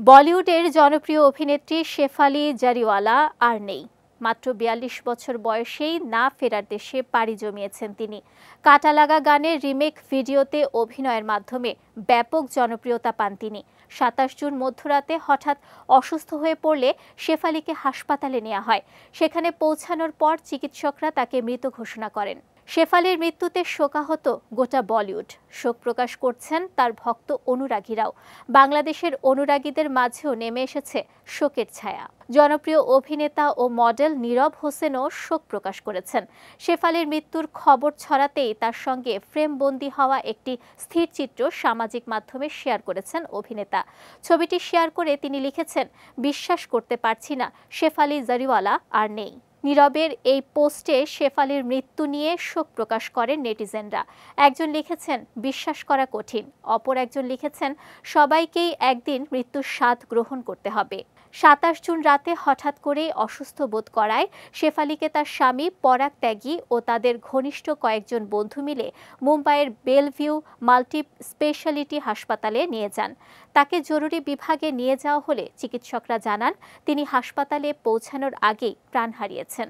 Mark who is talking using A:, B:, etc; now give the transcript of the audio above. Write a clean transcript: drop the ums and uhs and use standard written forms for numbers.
A: বলিউডের জনপ্রিয় অভিনেত্রী শেফালি জারিওয়ালা আর নেই। মাত্র ৪২ বছর বয়সেই না ফেরার দেশে পাড়ি জমিয়েছেন তিনি। কাটালাগা গানের রিমেক ভিডিওতে অভিনয়ের মাধ্যমে ব্যাপক জনপ্রিয়তা পান তিনি। ২৭ জুন মধ্যরাতে হঠাৎ অসুস্থ হয়ে পড়লে শেফালিকে হাসপাতালে নেওয়া হয়। সেখানে পৌঁছানোর পর চিকিৎসকরা তাকে মৃত ঘোষণা করেন। শেফালির মৃত্যুতে শোকাহত গোটা বলিউড। শোক প্রকাশ করছেন তার ভক্ত অনুরাগীরাও। বাংলাদেশের অনুরাগীদের মাঝেও নেমে এসেছে শোকের ছায়া। জনপ্রিয় অভিনেতা ও মডেল নীরব হোসেনও শোক প্রকাশ করেছেন। শেফালির মৃত্যুর খবর ছড়াতেই তার সঙ্গে ফ্রেমবন্দি হওয়া একটি স্থিরচিত্র সামাজিক মাধ্যমে শেয়ার করেছেন অভিনেতা। ছবিটি শেয়ার করে তিনি লিখেছেন, বিশ্বাস করতে পারছি না, শেফালি জারিওয়ালা আর নেই। নীরবের এই পোস্টে শেফালির মৃত্যু নিয়ে শোক প্রকাশ করেন নেটিজেনরা। একজন লিখেছেন, বিশ্বাস করা কঠিন। অপর একজন লিখেছেন, সবাইকেই একদিন মৃত্যুর স্বাদ গ্রহণ করতে হবে। ২৭ জুন রাতে হঠাৎ করেই অসুস্থ বোধ করায় শেফালিকে তার স্বামী পরাগ ত্যাগী ও তাদের ঘনিষ্ঠ কয়েকজন বন্ধু মিলে মুম্বাইয়ের বেলভিউ মাল্টি স্পেশালিটি হাসপাতালে নিয়ে যান। তাকে জরুরি বিভাগে নিয়ে যাওয়া হলে চিকিৎসকরা জানান তিনি হাসপাতালে পৌঁছানোর আগেই প্রাণ হারিয়েছেন।